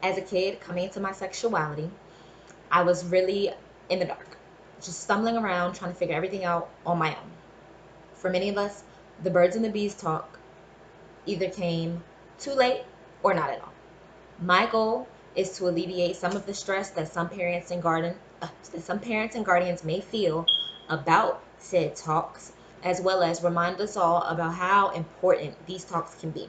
As a kid coming into my sexuality, I was really in the dark, just stumbling around trying to figure everything out on my own. For many of us, the birds and the bees talk either came too late or not at all. My goal is to alleviate some of the stress that some parents and guardians may feel about said talks, as well as remind us all about how important these talks can be.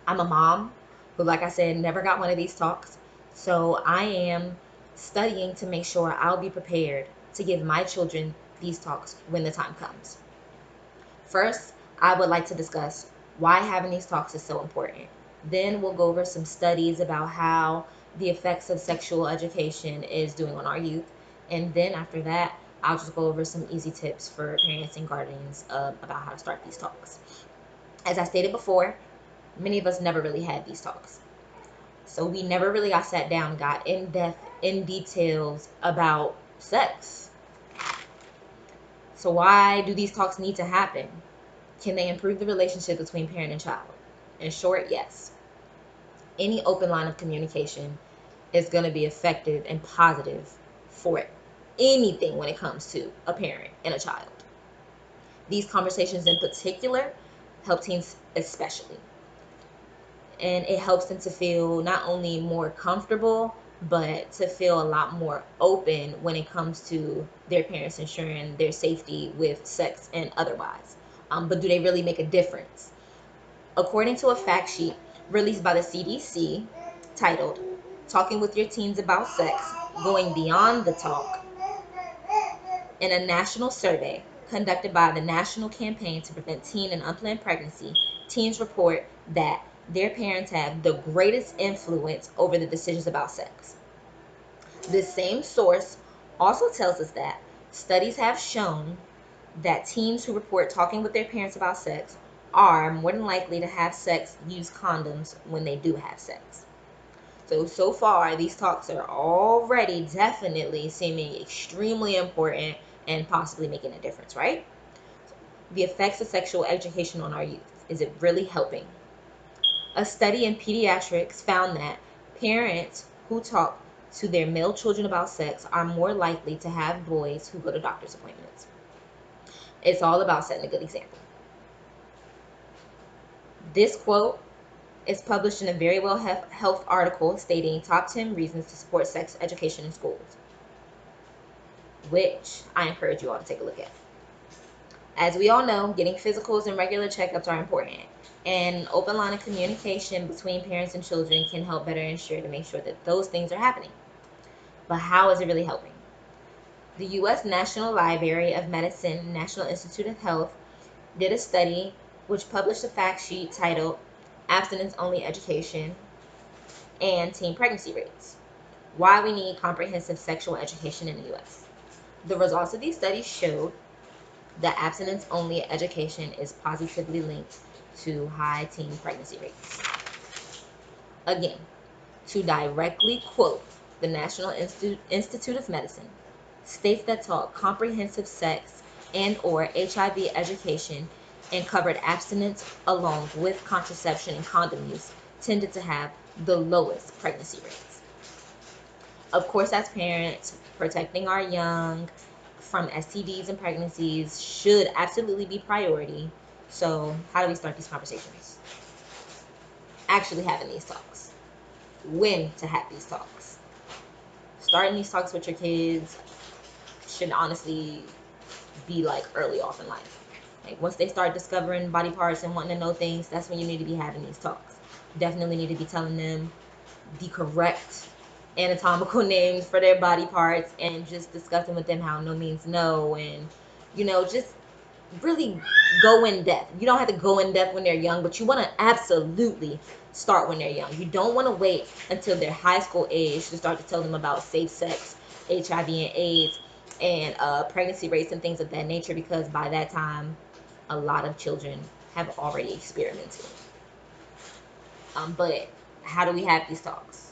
I'm a mom who, like I said, never got one of these talks, so I am studying to make sure I'll be prepared to give my children these talks when the time comes. First, I would like to discuss why having these talks is so important. Then we'll go over some studies about how the effects of sexual education is doing on our youth. And then after that, I'll just go over some easy tips for parents and guardians about how to start these talks. As I stated before, many of us never really had these talks. So we never really got sat down and got in depth, in details about sex. So why do these talks need to happen? Can they improve the relationship between parent and child? In short, yes. Any open line of communication is going to be effective and positive for anything when it comes to a parent and a child. These conversations in particular help teens especially. And it helps them to feel not only more comfortable, but to feel a lot more open when it comes to their parents ensuring their safety with sex and otherwise. But do they really make a difference? According to a fact sheet released by the CDC titled Talking with Your Teens About Sex, Going Beyond the Talk, in a national survey conducted by the National Campaign to Prevent Teen and Unplanned Pregnancy, teens report that their parents have the greatest influence over the decisions about sex. This same source also tells us that studies have shown that teens who report talking with their parents about sex are more than likely to have sex, use condoms when they do have sex. So far, these talks are already definitely seeming extremely important and possibly making a difference, right? The effects of sexual education on our youth. Is it really helping? A study in pediatrics found that parents who talk to their male children about sex are more likely to have boys who go to doctor's appointments. It's all about setting a good example. This quote is published in a Very Well Health article stating top 10 reasons to support sex education in schools, which I encourage you all to take a look at. As we all know, getting physicals and regular checkups are important, and an open line of communication between parents and children can help better ensure to make sure that those things are happening. But how is it really helping? The U.S. National Library of Medicine, National Institute of Health, did a study which published a fact sheet titled Abstinence Only Education and Teen Pregnancy Rates. Why we need comprehensive sexual education in the U.S. The results of these studies showed that abstinence only education is positively linked to high teen pregnancy rates. Again, to directly quote the National Institute of Medicine, states that taught comprehensive sex and or HIV education and covered abstinence along with contraception and condom use tended to have the lowest pregnancy rates. Of course, as parents, protecting our young from STDs and pregnancies should absolutely be priority. So how do we start these conversations? Actually having these talks. When to have these talks. Starting these talks with your kids should honestly be like early off in life. Like once they start discovering body parts and wanting to know things, that's when you need to be having these talks. Definitely need to be telling them the correct anatomical names for their body parts and just discussing with them how no means no, and just really go in depth. You don't have to go in depth when they're young, but you want to absolutely start when they're young. You don't want to wait until their high school age to start to tell them about safe sex, HIV and AIDS, and pregnancy rates and things of that nature, because by that time a lot of children have already experimented. But how do we have these talks?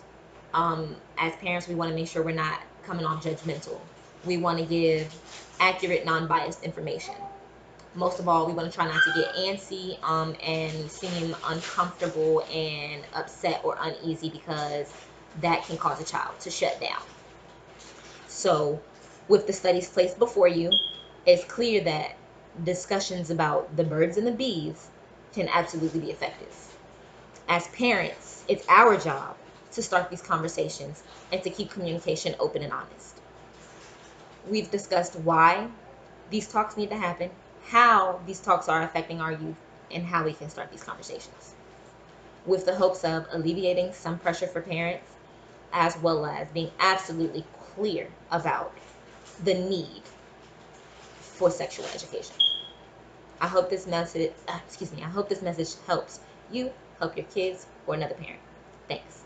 As parents, we want to make sure we're not coming off judgmental. We want to give accurate, non-biased information. Most of all, we want to try not to get antsy and seem uncomfortable and upset or uneasy, because that can cause a child to shut down. So, with the studies placed before you, it's clear that discussions about the birds and the bees can absolutely be effective. As parents, it's our job to start these conversations and to keep communication open and honest. We've discussed why these talks need to happen, how these talks are affecting our youth, and how we can start these conversations, with the hopes of alleviating some pressure for parents, as well as being absolutely clear about the need for sexual education. I hope this message, I hope this message helps you help your kids or another parent. Thanks.